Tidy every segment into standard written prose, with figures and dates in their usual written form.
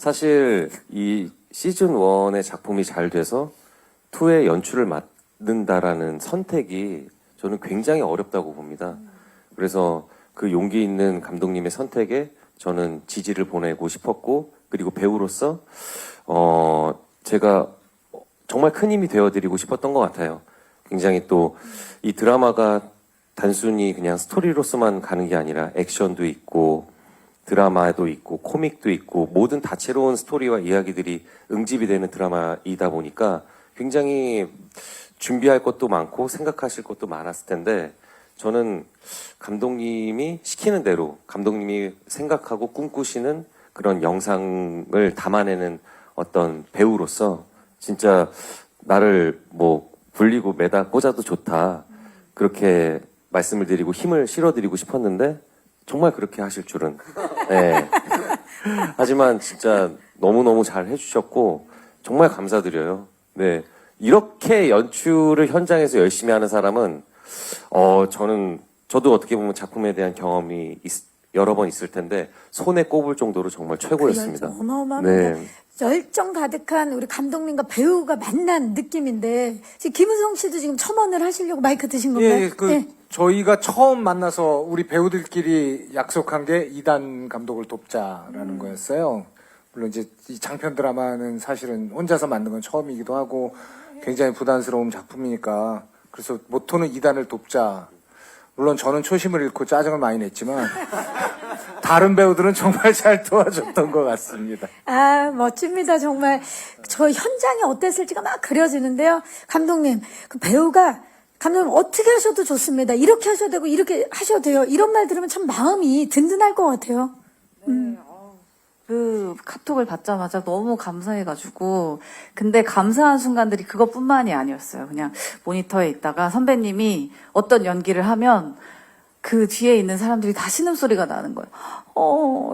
사실 이 시즌 1의 작품이 잘 돼서 2의 연출을 맡는다라는 선택이 저는 굉장히 어렵다고 봅니다. 그래서 그 용기 있는 감독님의 선택에 저는 지지를 보내고 싶었고, 그리고 배우로서 제가 정말 큰 힘이 되어드리고 싶었던 것 같아요. 굉장히 또 이 드라마가 단순히 그냥 스토리로서만 가는 게 아니라 액션도 있고 드라마도 있고 코믹도 있고 모든 다채로운 스토리와 이야기들이 응집이 되는 드라마이다 보니까 굉장히 준비할 것도 많고 생각하실 것도 많았을 텐데, 저는 감독님이 시키는 대로 감독님이 생각하고 꿈꾸시는 그런 영상을 담아내는 어떤 배우로서 진짜 나를 뭐 불리고 매다 꽂아도 좋다, 그렇게 말씀을 드리고 힘을 실어드리고 싶었는데 정말 그렇게 하실 줄은. 네. 하지만 진짜 너무너무 잘 해주셨고 정말 감사드려요. 네. 이렇게 연출을 현장에서 열심히 하는 사람은 저도 어떻게 보면 작품에 대한 경험이 여러 번 있을 텐데 손에 꼽을 정도로 정말 최고였습니다. 그 열정 어마어마합니다. 네. 열정 가득한 우리 감독님과 배우가 만난 느낌인데, 지금 김은성 씨도 지금 첨언을 하시려고 마이크 드신 건가요? 예, 저희가 처음 만나서 우리 배우들끼리 약속한 게 이단 감독을 돕자라는 거였어요. 물론 이제 이 장편 드라마는 사실은 혼자서 만든 건 처음이기도 하고 굉장히 부담스러운 작품이니까, 그래서 모토는 이단을 돕자. 물론 저는 초심을 잃고 짜증을 많이 냈지만 다른 배우들은 정말 잘 도와줬던 것 같습니다. 아, 멋집니다. 정말 저 현장이 어땠을지가 막 그려지는데요. 감독님, 그 배우가 감독님 어떻게 하셔도 좋습니다. 이렇게 하셔도 되고 이렇게 하셔도 돼요. 이런 말 들으면 참 마음이 든든할 것 같아요. 그 카톡을 받자마자 너무 감사해가지고, 근데 감사한 순간들이 그것뿐만이 아니었어요. 그냥 모니터에 있다가 선배님이 어떤 연기를 하면 그 뒤에 있는 사람들이 다 신음소리가 나는 거예요.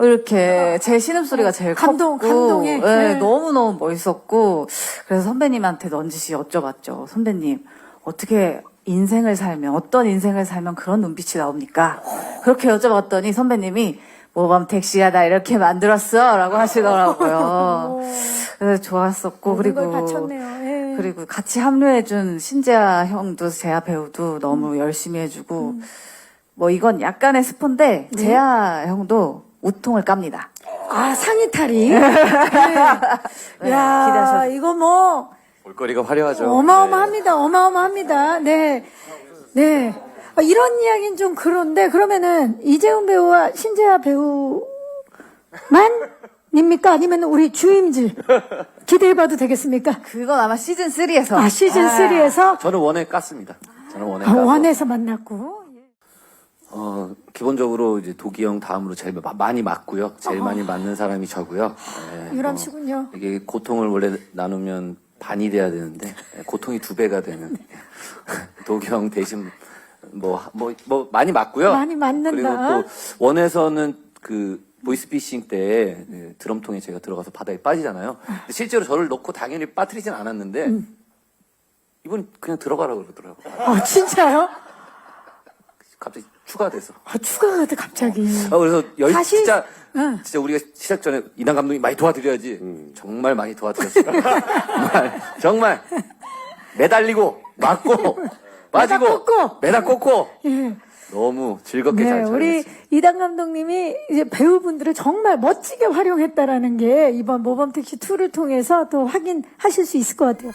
이렇게 제 신음소리가 제일 컸고, 감동에. 네, 너무너무 멋있었고, 그래서 선배님한테 넌지시 여쭤봤죠. 선배님, 어떻게 인생을 살면, 어떤 인생을 살면 그런 눈빛이 나옵니까? 그렇게 여쭤봤더니 선배님이 모범 택시야 나 이렇게 만들었어 라고 하시더라고요. 그래서 좋았었고, 모든 걸 그리고 바쳤네요. 예. 그리고 같이 합류해준 신재하 형도 재하 배우도 너무 열심히 해주고, 뭐 이건 약간의 스포인데 네. 재하 형도 우통을 깝니다. 아, 상의탈이. 네. 네, 야, 기대하셔도. 이거 뭐 볼거리가 화려하죠. 어마어마합니다. 어마어마합니다. 네. 네. 이런 이야기는 좀 그런데, 그러면은 이재훈 배우와 신재하 배우만입니까? 아니면 우리 주임질 기대해봐도 되겠습니까? 그건 아마 시즌 3에서. 아, 시즌 3에서 저는 원에 깠습니다. 저는 원에 까서. 원에서 만났고. 기본적으로 이제 도기 형 다음으로 제일 많이 맞고요. 제일 많이 맞는 사람이 저고요. 네, 유람씨군요. 이게 고통을 원래 나누면 반이 돼야 되는데 고통이 2배가 되는 도기 형 대신 뭐 많이 맞고요. 많이 맞는다. 그리고 또 원에서는 그 보이스피싱 때 드럼통에 제가 들어가서 바다에 빠지잖아요. 근데 실제로 저를 넣고 당연히 빠뜨리진 않았는데 이분 그냥 들어가라고 그러더라고요. 진짜요? 갑자기 추가돼서. 추가가 돼, 갑자기. 그래서 다시- 진짜 응. 진짜 우리가 시작 전에 이단 감독님 많이 도와드려야지. 정말 많이 도와드렸어요. 정말 매달리고 맞고 빠지고 매다 꽂고 예. 너무 즐겁게 네, 잘 우리 촬영했습니다. 이단 감독님이 이제 배우분들을 정말 멋지게 활용했다라는 게 이번 모범택시 2를 통해서 또 확인하실 수 있을 것 같아요.